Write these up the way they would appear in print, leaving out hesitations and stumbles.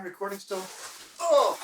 Recording still? Oh!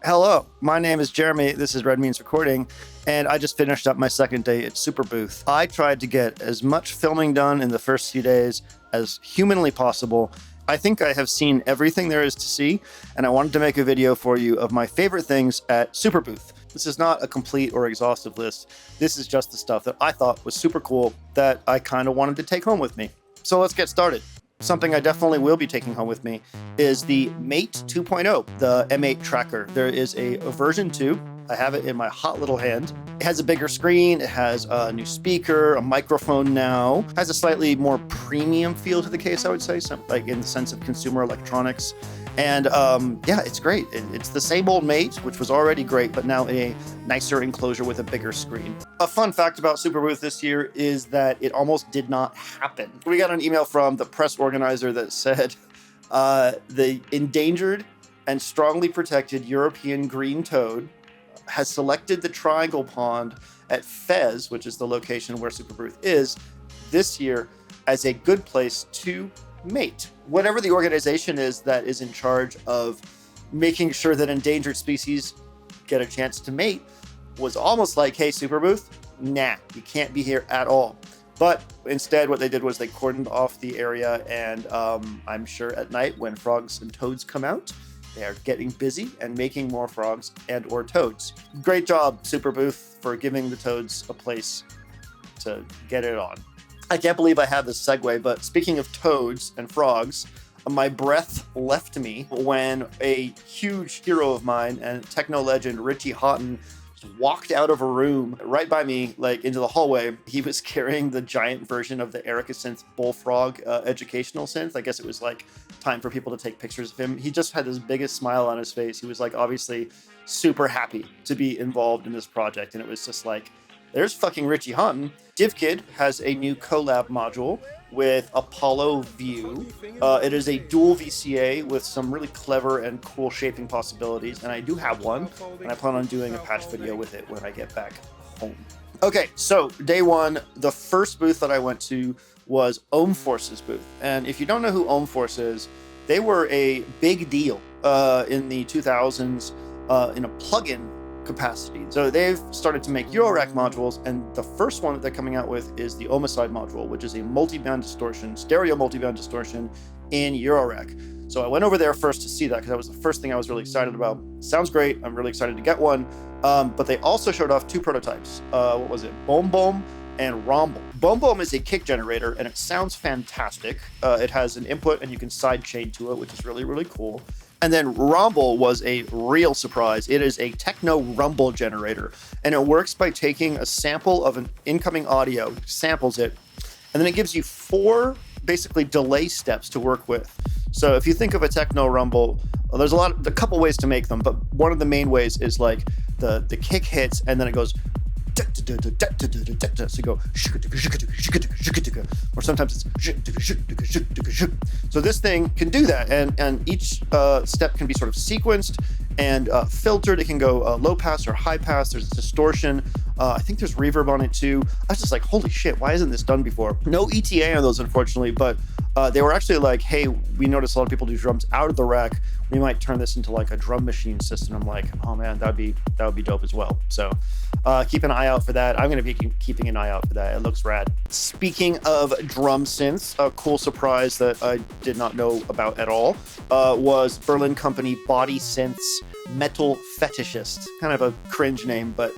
Hello, my name is Jeremy. This is Red Means Recording, and I just finished up my second day at Super Booth. I tried to get as much filming done in the first few days as humanly possible. I think I have seen everything there is to see, and I wanted to make a video for you of my favorite things at Super Booth. This is not a complete or exhaustive list. This is just the stuff that I thought was super cool that I kind of wanted to take home with me. So let's get started. Something I definitely will be taking home with me is the Mate 2.0, the M8 tracker. There is a version 2. I have it in my hot little hand. It has a bigger screen. It has a new speaker, a microphone now. It has a slightly more premium feel to the case, I would say, like in the sense of consumer electronics. And yeah, it's great. It's the same old Mate, which was already great, but now a nicer enclosure with a bigger screen. A fun fact about Super Booth this year is that it almost did not happen. We got an email from the press organizer that said the endangered and strongly protected European green toad has selected the triangle pond at Fez, which is the location where Super Booth is, this year as a good place to mate. Whatever the organization is that is in charge of making sure that endangered species get a chance to mate was almost like, hey, Super Booth, nah, you can't be here at all. But instead, what they did was they cordoned off the area, and I'm sure at night when frogs and toads come out, they are getting busy and making more frogs and or toads. Great job, Super Booth, for giving the toads a place to get it on. I can't believe I have this segue, but speaking of toads and frogs, my breath left me when a huge hero of mine and techno legend Richie Hawtin walked out of a room right by me, like into the hallway. He was carrying the giant version of the Erica Synth Bullfrog educational synth. I guess it was like time for people to take pictures of him. He just had this biggest smile on his face. He was like obviously super happy to be involved in this project. And it was just like, there's fucking Richie Hawtin. Divkid has a new collab module with Apollo View. It is a dual VCA with some really clever and cool shaping possibilities, and I do have one, and I plan on doing a patch video with it when I get back home. Okay, so day one, the first booth that I went to was ohmforce's booth, and if you don't know who ohmforce is, they were a big deal in the 2000s in a plugin capacity. So they've started to make Eurorack modules, and the first one that they're coming out with is the Ohmicide module, which is a multi-band distortion, stereo multi-band distortion in Eurorack. So I went over there first to see that because that was the first thing I was really excited about. Sounds great. I'm really excited to get one. But they also showed off two prototypes. What was it? Boom Boom and Rumble. Boom Boom is a kick generator, and it sounds fantastic. It has an input, and you can sidechain to it, which is really, really cool. And then Rumble was a real surprise. It is a techno rumble generator, and it works by taking a sample of an incoming audio, samples it, and then it gives you 4 basically delay steps to work with. So if you think of a techno rumble, there's a couple ways to make them, but one of the main ways is like the kick hits and then it goes, so you go, or sometimes it's, so this thing can do that, and each step can be sort of sequenced and filtered. It can go low pass or high pass. There's distortion. I think there's reverb on it too. I was just like, holy shit, why isn't this done before? No ETA on those, unfortunately, but they were actually like, hey, we noticed a lot of people do drums out of the rack. We might turn this into like a drum machine system. I'm like, oh man, that would be dope as well. So keep an eye out for that. I'm going to be keeping an eye out for that. It looks rad. Speaking of drum synths, a cool surprise that I did not know about at all was Berlin company Body Synths Metal Fetishist. Kind of a cringe name, but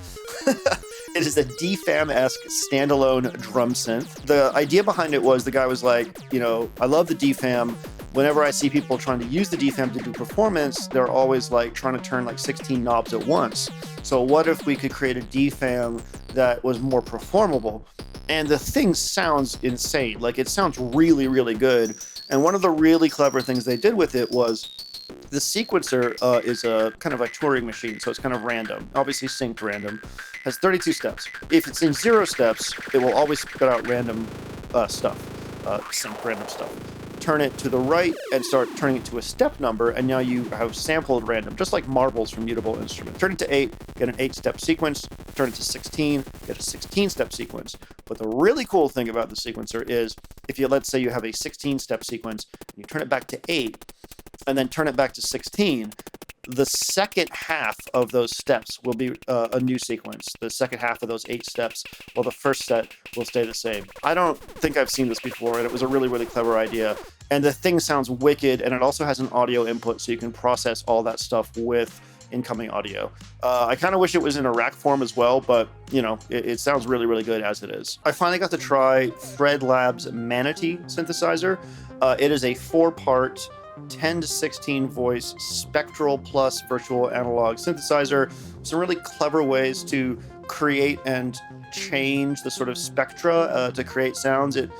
it is a DFAM-esque standalone drum synth. The idea behind it was the guy was like, you know, I love the DFAM. Whenever I see people trying to use the DFAM to do performance, they're always like trying to turn like 16 knobs at once. So what if we could create a DFAM that was more performable? And the thing sounds insane. Like it sounds really, really good. And one of the really clever things they did with it was the sequencer is a kind of a Turing machine, so it's kind of random, obviously synced random, has 32 steps. If it's in 0 steps, it will always spit out random stuff, sync random stuff. Turn it to the right and start turning it to a step number, and now you have sampled random, just like marbles from mutable instruments. Turn it to 8, get an 8-step sequence. Turn it to 16, get a 16-step sequence. But the really cool thing about the sequencer is, if you, let's say you have a 16-step sequence, and you turn it back to 8, and then turn it back to 16, the second half of those steps will be a new sequence. The second half of those 8 steps, while the first set will stay the same. I don't think I've seen this before, and it was a really, really clever idea. And the thing sounds wicked, and it also has an audio input, so you can process all that stuff with incoming audio. I kind of wish it was in a rack form as well, but you know, it sounds really, really good as it is. I finally got to try Fred Labs Manatee synthesizer. It is a 4-part 10 to 16 voice spectral plus virtual analog synthesizer. Some really clever ways to create and change the sort of spectra to create sounds. It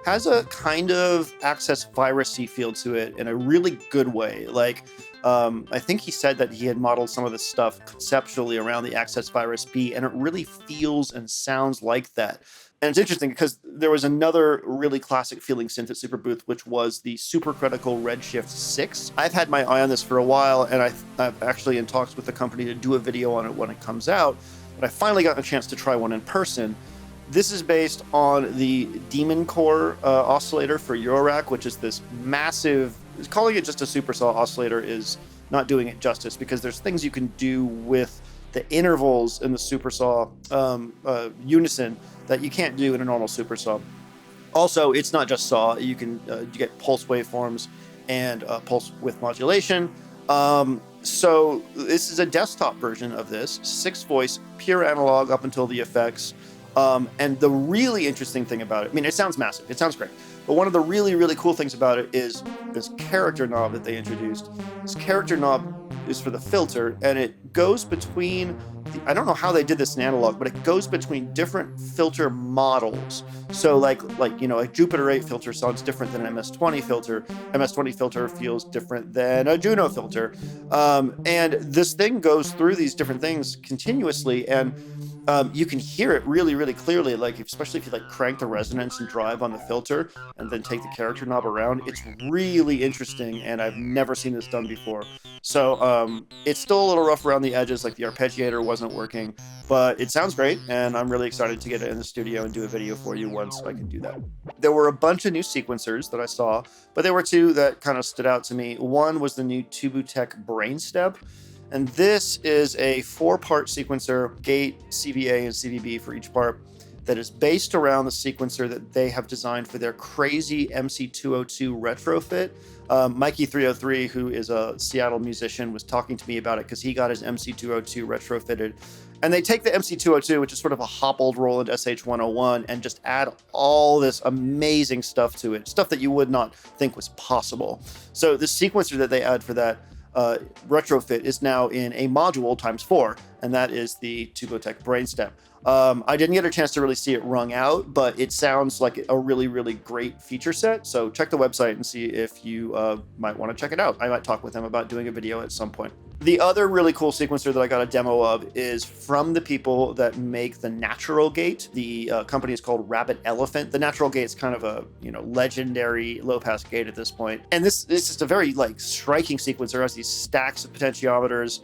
has a kind of access virusy feel to it in a really good way. Like, I think he said that he had modeled some of this stuff conceptually around the access virus B, and it really feels and sounds like that. And it's interesting because there was another really classic feeling synth at Superbooth, which was the supercritical redshift 6. I've had my eye on this for a while, and I'm actually in talks with the company to do a video on it when it comes out. But I finally got a chance to try one in person. This is based on the Demon Core oscillator for Eurorack, which is this massive, calling it just a supersaw oscillator is not doing it justice, because there's things you can do with the intervals in the supersaw unison that you can't do in a normal supersaw. Also, it's not just saw. You can you get pulse waveforms and pulse width modulation. So this is a desktop version of this, 6-voice, pure analog up until the effects. And the really interesting thing about it, I mean, it sounds massive. It sounds great. But one of the really, really cool things about it is this character knob that they introduced. This character knob is for the filter, and it goes between, I don't know how they did this in analog, but it goes between different filter models. So like you know, a Jupiter 8 filter sounds different than an MS-20 filter. MS-20 filter feels different than a Juno filter. And this thing goes through these different things continuously, and you can hear it really, really clearly, like especially if you like crank the resonance and drive on the filter and then take the character knob around. It's really interesting, and I've never seen this done before. So it's still a little rough around the edges, like the arpeggiator wasn't working, but it sounds great, and I'm really excited to get it in the studio and do a video for you once I can do that. There were a bunch of new sequencers that I saw, but there were 2 that kind of stood out to me. One was the new tubbutec brainstep. And this is a 4-part sequencer, gate, CVA, and CVB for each part, that is based around the sequencer that they have designed for their crazy MC202 retrofit. Mikey303, who is a Seattle musician, was talking to me about it because he got his MC202 retrofitted. And they take the MC202, which is sort of a hobbled Roland SH101, and just add all this amazing stuff to it, stuff that you would not think was possible. So the sequencer that they add for that retrofit is now in a module ×4, and that is the tubbutec brainstep. I didn't get a chance to really see it rung out, but it sounds like a really, really great feature set. So check the website and see if you might want to check it out. I might talk with them about doing a video at some point. The other really cool sequencer that I got a demo of is from the people that make the Natural Gate. The company is called Rabid Elephant. The Natural Gate is kind of a legendary low-pass gate at this point. And this is just a very striking sequencer. It has these stacks of potentiometers,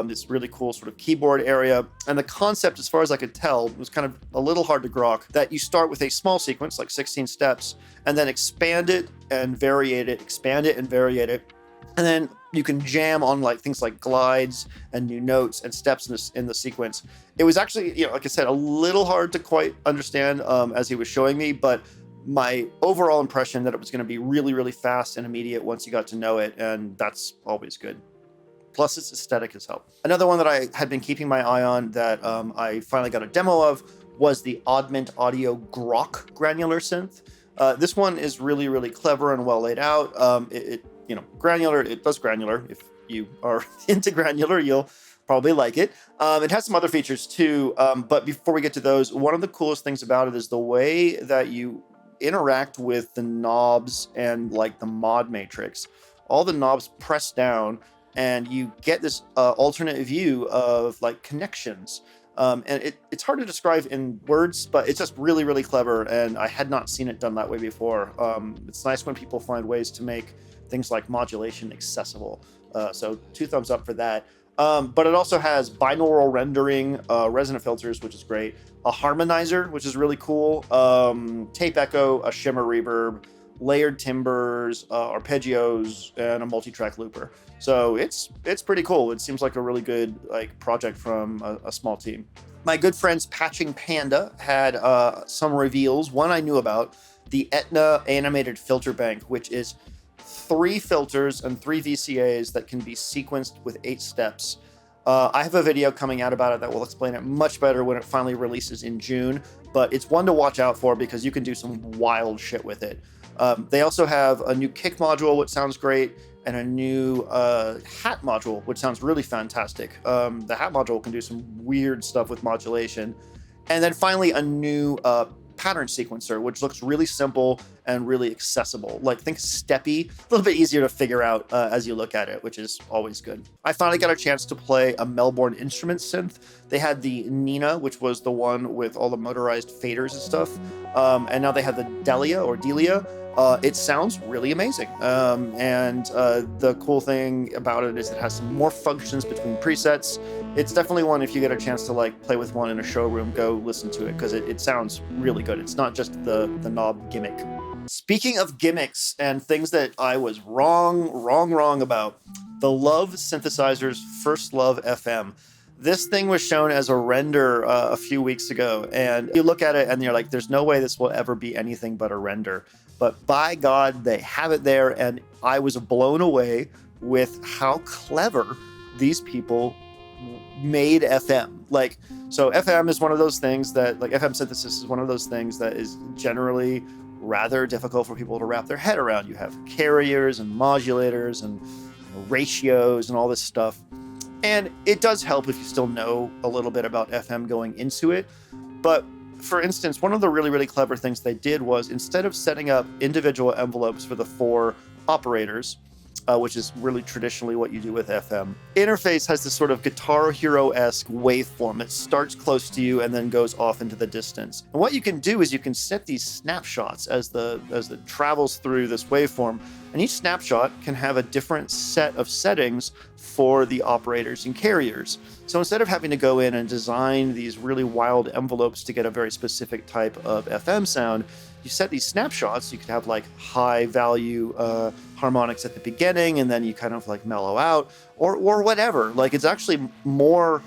this really cool sort of keyboard area. And the concept, as far as I could tell, was kind of a little hard to grok, that you start with a small sequence, like 16 steps, and then expand it and variate it, expand it and variate it. And then you can jam on things like glides and new notes and steps in the sequence. It was actually, like I said, a little hard to quite understand as he was showing me, but my overall impression that it was going to be really, really fast and immediate once you got to know it, and that's always good. Plus, it's aesthetic as hell. Another one that I had been keeping my eye on that I finally got a demo of was the Oddment Audio Groc granular synth. This one is really, really clever and well laid out. Granular, it does granular. If you are into granular, you'll probably like it. It has some other features too, but before we get to those, one of the coolest things about it is the way that you interact with the knobs and the mod matrix. All the knobs press down, and you get this alternate view of connections. And it's hard to describe in words, but it's just really, really clever, and I had not seen it done that way before. It's nice when people find ways to make things like modulation accessible. So 2 thumbs up for that. But it also has binaural rendering, resonant filters, which is great, a harmonizer, which is really cool, tape echo, a shimmer reverb, layered timbers, arpeggios, and a multi-track looper. So it's pretty cool. It seems like a really good like project from a small team. My good friends Patching Panda had some reveals. One I knew about, the Etna animated filter bank, which is 3 filters and 3 VCAs that can be sequenced with 8 steps. I have a video coming out about it that will explain it much better when it finally releases in June, but it's one to watch out for because you can do some wild shit with it. They also have a new kick module, which sounds great, and a new hat module, which sounds really fantastic. The hat module can do some weird stuff with modulation. And then finally, a new pattern sequencer, which looks really simple and really accessible. Like, think steppy, a little bit easier to figure out as you look at it, which is always good. I finally got a chance to play a Melbourne Instruments synth. They had the Nina, which was the one with all the motorized faders and stuff. And now they have the Delia or Delia. It sounds really amazing. And the cool thing about it is it has some more functions between presets. It's definitely one, if you get a chance to like play with one in a showroom, go listen to it because it sounds really good. It's not just the knob gimmick. Speaking of gimmicks and things that I was wrong about, the Love Synthesizers First Love FM. This thing was shown as a render a few weeks ago, and you look at it and you're like, there's no way this will ever be anything but a render. But by God, they have it there, and I was blown away with how clever these people made FM. Like, so FM is one of those things that, like, FM synthesis is one of those things that is generally rather difficult for people to wrap their head around. You have carriers and modulators and ratios and all this stuff. And it does help if you still know a little bit about FM going into it. But for instance, one of the really, really clever things they did was, instead of setting up individual envelopes for the 4 operators, which is really traditionally what you do with FM, Interface has this sort of Guitar Hero-esque waveform that starts close to you and then goes off into the distance. And what you can do is you can set these snapshots as it travels through this waveform, and each snapshot can have a different set of settings for the operators and carriers. So instead of having to go in and design these really wild envelopes to get a very specific type of FM sound, you set these snapshots. You could have like high value harmonics at the beginning, and then you kind of like mellow out, or whatever. Like, it's actually more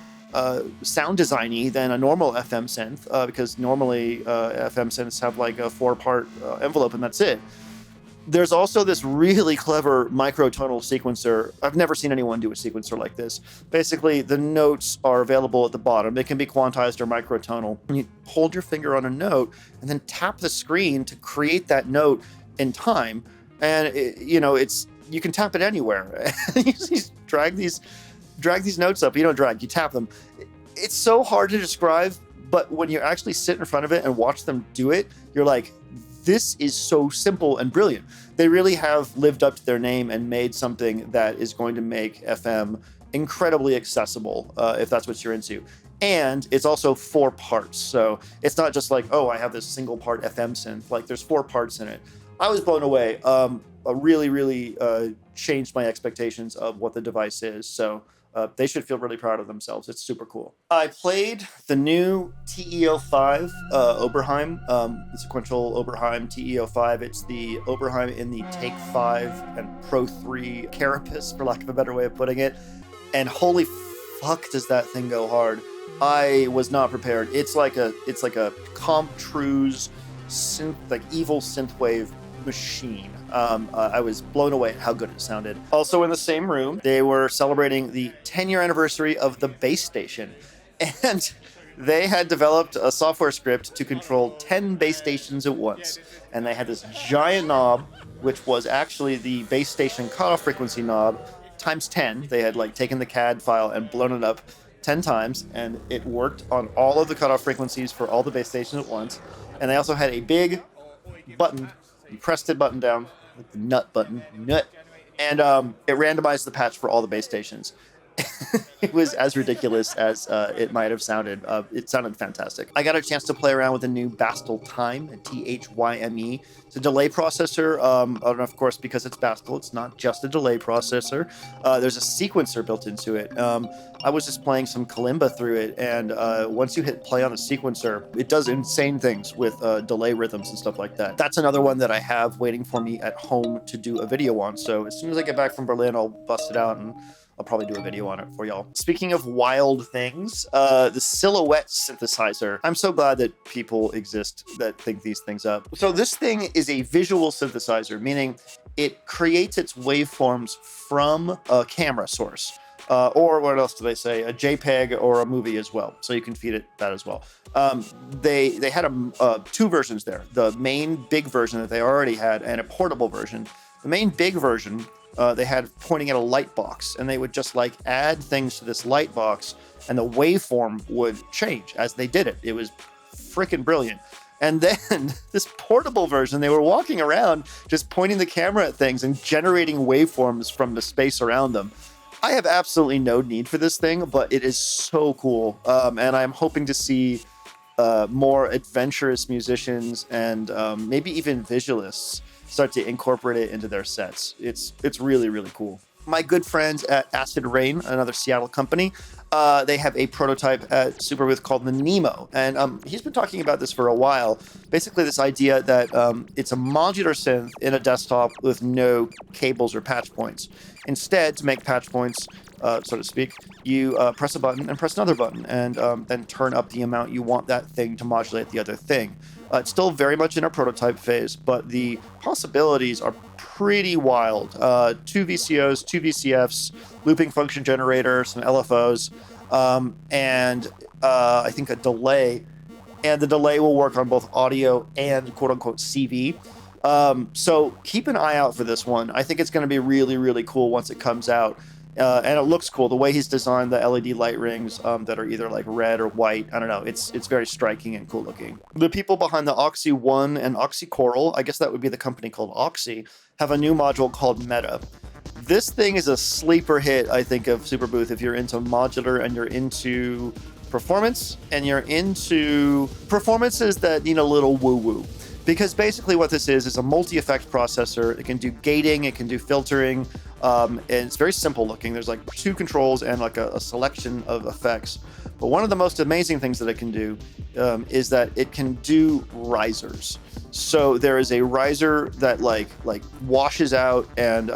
sound designy than a normal FM synth, because normally FM synths have like a 4-part envelope and that's it. There's also this really clever microtonal sequencer. I've never seen anyone do a sequencer like this. Basically, the notes are available at the bottom. They can be quantized or microtonal. And you hold your finger on a note and then tap the screen to create that note in time. And you can tap it anywhere. You just drag these notes up. You don't drag, you tap them. It's so hard to describe, but when you actually sit in front of it and watch them do it, you're like, this is so simple and brilliant. They really have lived up to their name and made something that is going to make FM incredibly accessible, if that's what you're into. And it's also 4 parts. So it's not just like, oh, I have this single part FM synth. Like, there's 4 parts in it. I was blown away. Really, really changed my expectations of what the device is. So they should feel really proud of themselves. It's super cool. I played the new TE-05 Oberheim, the sequential Oberheim TE-05. It's the Oberheim in the Take 5 and Pro 3 carapace, for lack of a better way of putting it. And holy fuck, does that thing go hard. I was not prepared. It's like a Comptruse synth, like evil synthwave machine. I was blown away at how good it sounded. Also in the same room, they were celebrating the 10-year anniversary of the Bassstation, and they had developed a software script to control 10 base stations at once. And they had this giant knob, which was actually the base station cutoff frequency knob times 10. They had like taken the CAD file and blown it up 10 times, and it worked on all of the cutoff frequencies for all the base stations at once. And they also had a big button. You pressed the button down, like the nut, and it randomized the patch for all the base stations. It was as ridiculous as it might have sounded. It sounded fantastic. I got a chance to play around with a new bastl thyme, Thyme. It's a delay processor. And of course, because it's bastl, it's not just a delay processor. There's a sequencer built into it. I was just playing some kalimba through it, and once you hit play on a sequencer, it does insane things with delay rhythms and stuff like that. That's another one that I have waiting for me at home to do a video on. So as soon as I get back from Berlin, I'll bust it out and I'll probably do a video on it for y'all. Speaking of wild things, the silhouette synthesizer. I'm so glad that people exist that think these things up. So this thing is a visual synthesizer, meaning it creates its waveforms from a camera source. Or what else do they say? A JPEG or a movie as well. So you can feed it that as well. They had two versions there. The main big version that they already had and a portable version. The main big version they had pointing at a light box, and they would just like add things to this light box and the waveform would change as they did it. It was freaking brilliant. And then this portable version, they were walking around just pointing the camera at things and generating waveforms from the space around them. I have absolutely no need for this thing, but it is so cool. And I'm hoping to see more adventurous musicians and maybe even visualists start to incorporate it into their sets. It's really, really cool. My good friends at Acid Rain, another Seattle company, they have a prototype at Superbooth called the Nemo. And he's been talking about this for a while. Basically this idea that it's a modular synth in a desktop with no cables or patch points. Instead, to make patch points, so to speak, you press a button and press another button and then turn up the amount you want that thing to modulate the other thing. It's still very much in a prototype phase, but the possibilities are pretty wild. 2 VCOs, 2 VCFs, looping function generator, some LFOs, and I think a delay. And the delay will work on both audio and quote-unquote CV. So keep an eye out for this one. I think it's going to be really, really cool once it comes out. And it looks cool. The way he's designed the LED light rings that are either like red or white. I don't know. It's very striking and cool looking. The people behind the Oxy One and Oxy Coral, I guess that would be the company called Oxy, have a new module called Meta. This thing is a sleeper hit, I think, of Superbooth if you're into modular and you're into performance and you're into performances that need a little woo-woo. Because basically what this is a multi-effect processor. It can do gating, it can do filtering, and it's very simple looking. There's like 2 controls and like a selection of effects. But one of the most amazing things that it can do is that it can do risers. So there is a riser that like washes out and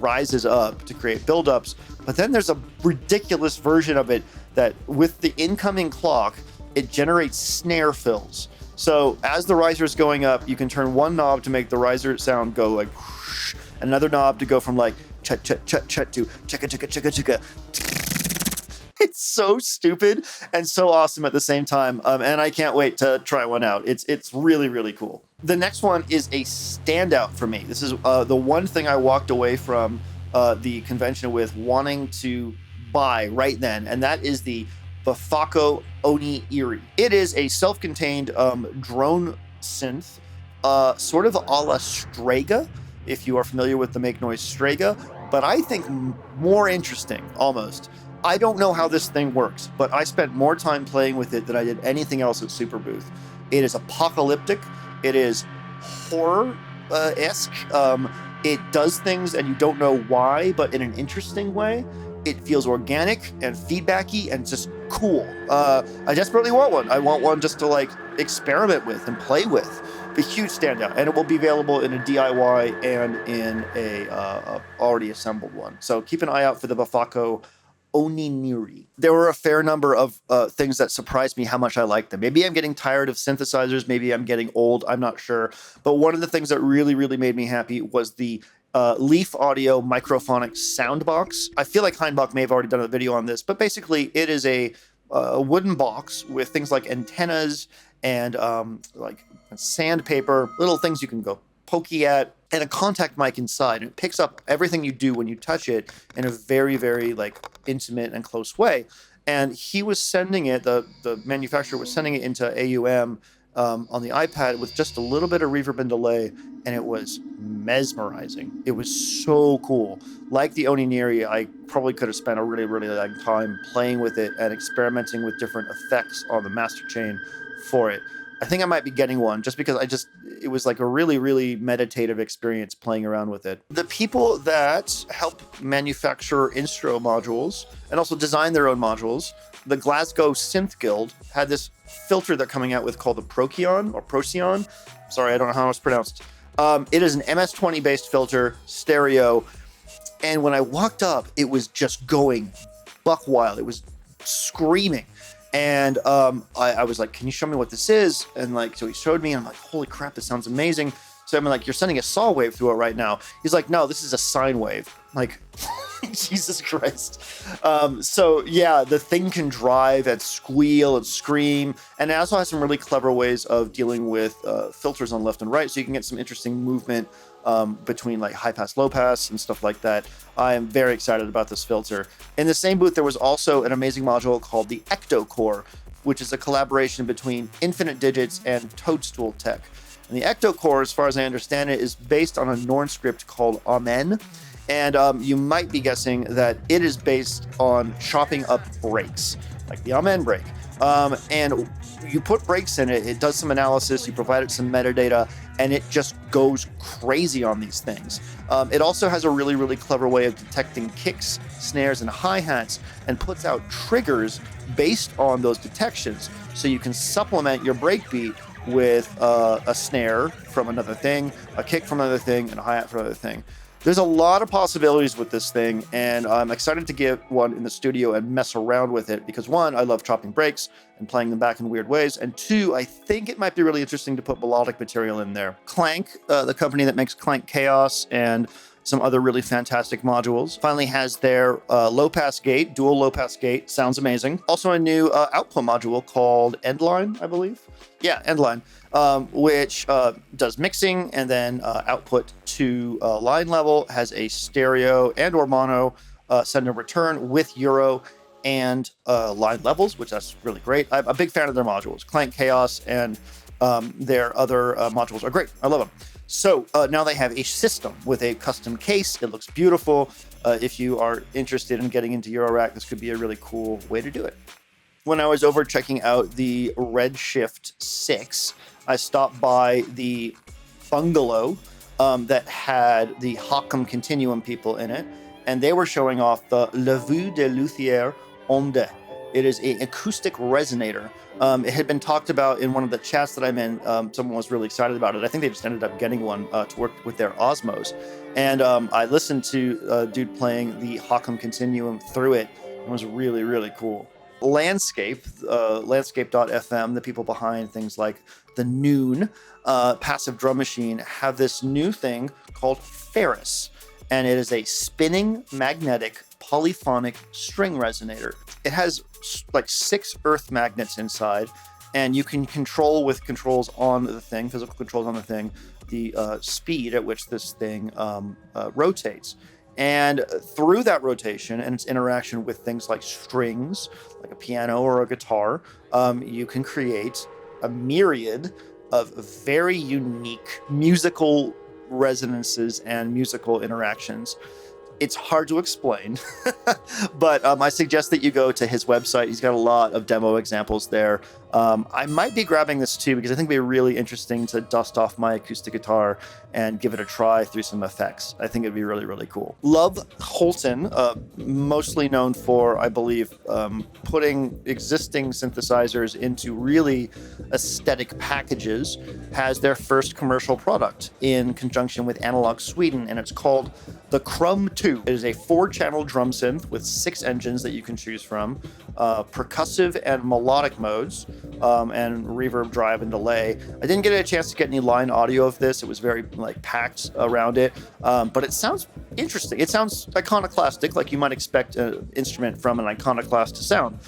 rises up to create buildups. But then there's a ridiculous version of it that with the incoming clock, it generates snare fills. So as the riser is going up, you can turn one knob to make the riser sound go like whoosh, another knob to go from like chut chut chut chut to chicka chicka chicka chicka. It's so stupid and so awesome at the same time, and I can't wait to try one out. It's really, really cool. The next one is a standout for me. This is the one thing I walked away from the convention with wanting to buy right then, and that is the befaco onineri. It is a self-contained drone synth, sort of a la Strega, if you are familiar with the make noise Strega, but I think more interesting almost. I don't know how this thing works, but I spent more time playing with it than I did anything else at Superbooth. It is apocalyptic. It is horror-esque. It does things and you don't know why, but in an interesting way. It feels organic and feedbacky and just cool. I desperately want one. I want one just to like experiment with and play with. A huge standout, and it will be available in a DIY and in a already assembled one. So keep an eye out for the befaco onineri. There were a fair number of things that surprised me how much I liked them. Maybe I'm getting tired of synthesizers. Maybe I'm getting old. I'm not sure. But one of the things that really, really made me happy was the Leaf Audio microphonic soundbox. I feel like Heinbach may have already done a video on this, but basically it is a wooden box with things like antennas and like sandpaper, little things you can go pokey at, and a contact mic inside. And it picks up everything you do when you touch it in a very, very like intimate and close way. And he was sending it, the manufacturer was sending it into AUM on the iPad with just a little bit of reverb and delay, and it was mesmerizing. It was so cool. Like the Onineri, I probably could have spent a really, really long time playing with it and experimenting with different effects on the master chain for it. I think I might be getting one just because it was like a really, really meditative experience playing around with it. The people that help manufacture instro modules and also design their own modules, the Glasgow Synth Guild, had this filter they're coming out with called the procyon. Sorry, I don't know how it's pronounced. It is an MS-20 based filter, stereo. And when I walked up, it was just going buck wild. It was screaming. And I was like, can you show me what this is? And like, so he showed me, and I'm like, holy crap, this sounds amazing. So I'm like, you're sending a saw wave through it right now. He's like, no, this is a sine wave. I'm like, Jesus Christ. So yeah, the thing can drive and squeal and scream. And it also has some really clever ways of dealing with filters on left and right. So you can get some interesting movement between like high pass, low pass and stuff like that. I am very excited about this filter. In the same booth, there was also an amazing module called the Ecto Core, which is a collaboration between Infinite Digits and Toadstool Tech. And the Ecto Core, as far as I understand it, is based on a Norn script called Amen. And you might be guessing that it is based on chopping up breaks, like the Amen break. And you put breaks in it, it does some analysis, you provide it some metadata, and it just goes crazy on these things. It also has a really, really clever way of detecting kicks, snares, and hi-hats, and puts out triggers based on those detections. So you can supplement your breakbeat with a snare from another thing, a kick from another thing, and a hi-hat from another thing. There's a lot of possibilities with this thing, and I'm excited to get one in the studio and mess around with it because, one, I love chopping breaks and playing them back in weird ways, and two, I think it might be really interesting to put melodic material in there. Clank, the company that makes Clank Chaos and some other really fantastic modules, finally has their low-pass gate, dual low-pass gate. Sounds amazing. Also a new output module called Endline, I believe. Yeah, Endline, which does mixing and then output to line level, has a stereo and or mono send and return with Euro and line levels, which that's really great. I'm a big fan of their modules. Clank Chaos and their other modules are great. I love them. So now they have a system with a custom case. It looks beautiful. If you are interested in getting into Eurorack, this could be a really cool way to do it. When I was over checking out the Redshift 6, I stopped by the bungalow that had the Hawtin Continuum people in it, and they were showing off the Le Vue de Luthier Onde. It is an acoustic resonator. It had been talked about in one of the chats that I'm in. Someone was really excited about it. I think they just ended up getting one to work with their Osmos. And I listened to a dude playing the Hawtin Continuum through it. It was really, really cool. Landscape, landscape.fm, the people behind things like the Noon passive drum machine, have this new thing called Ferris. And it is a spinning magnetic polyphonic string resonator. It has like 6 earth magnets inside, and you can control with controls on the thing, physical controls on the thing, the speed at which this thing rotates. And through that rotation and its interaction with things like strings, like a piano or a guitar, you can create a myriad of very unique musical resonances and musical interactions. It's hard to explain, but I suggest that you go to his website. He's got a lot of demo examples there. I might be grabbing this too because I think it'd be really interesting to dust off my acoustic guitar and give it a try through some effects. I think it'd be really, really cool. Love Hawtin, mostly known for, I believe, putting existing synthesizers into really aesthetic packages, has their first commercial product in conjunction with Analog Sweden, and it's called the Crumb 2. It is a 4-channel drum synth with 6 engines that you can choose from, percussive and melodic modes, and reverb, drive, and delay. I didn't get a chance to get any line audio of this. It was very packed around it, but it sounds interesting. It sounds iconoclastic, like you might expect an instrument from an iconoclast to sound.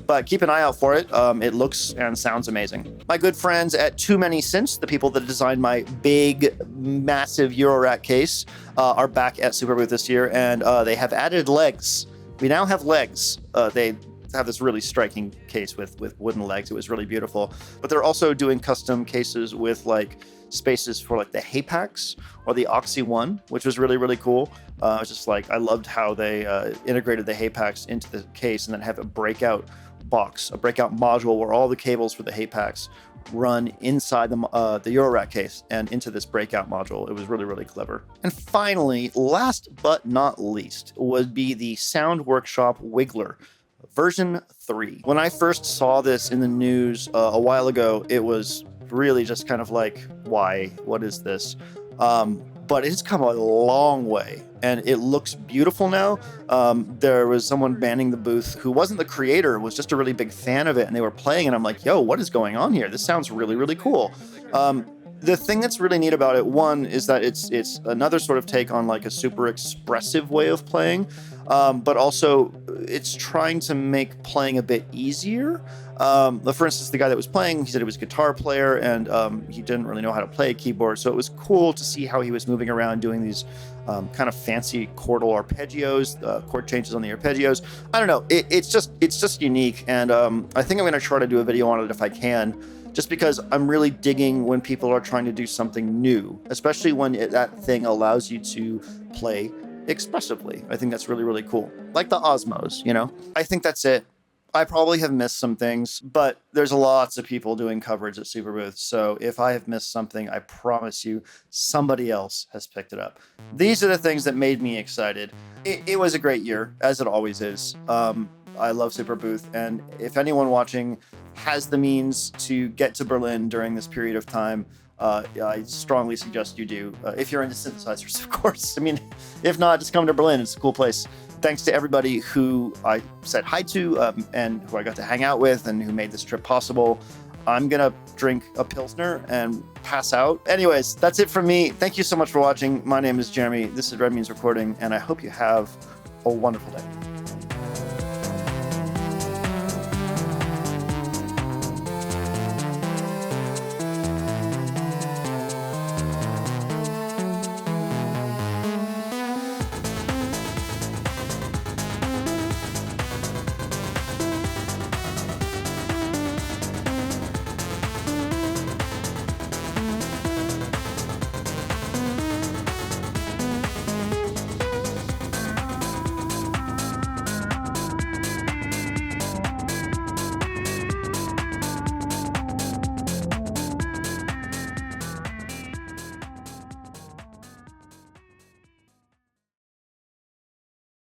But keep an eye out for it. It looks and sounds amazing. My good friends at Too Many Synths, the people that designed my big, massive Eurorack case, are back at Superbooth this year, and they have added legs. We now have legs. They have this really striking case with wooden legs. It was really beautiful. But they're also doing custom cases with like spaces for like the Hapax or the Oxy One, which was really, really cool. It's just like, I loved how they integrated the Hapax into the case and then have a breakout box, a breakout module where all the cables for the Hapax run inside the Eurorack case and into this breakout module. It was really, really clever. And finally, last but not least, would be the Sound Workshop Wiggler version 3. When I first saw this in the news a while ago, it was really just kind of like, why? What is this? But it's come a long way and it looks beautiful now. There was someone manning the booth who wasn't the creator, was just a really big fan of it, and they were playing and I'm like, yo, what is going on here? This sounds really, really cool. The thing that's really neat about it, one, is that it's another sort of take on like a super expressive way of playing, but also it's trying to make playing a bit easier. For instance, the guy that was playing, he said he was a guitar player and he didn't really know how to play a keyboard, so it was cool to see how he was moving around doing these kind of fancy chordal arpeggios, chord changes on the arpeggios. I don't know, it's just unique, and I think I'm going to try to do a video on it if I can, just because I'm really digging when people are trying to do something new, especially when that thing allows you to play expressively. I think that's really, really cool. Like the Osmos, you know? I think that's it. I probably have missed some things, but there's lots of people doing coverage at Superbooth, so if I have missed something, I promise you somebody else has picked it up. These are the things that made me excited. It was a great year, as it always is. I love Superbooth, and if anyone watching has the means to get to Berlin during this period of time, I strongly suggest you do. If you're into synthesizers, of course. I mean, if not, just come to Berlin. It's a cool place. Thanks to everybody who I said hi to and who I got to hang out with and who made this trip possible. I'm going to drink a Pilsner and pass out. Anyways, that's it from me. Thank you so much for watching. My name is Jeremy. This is Red Means Recording, and I hope you have a wonderful day.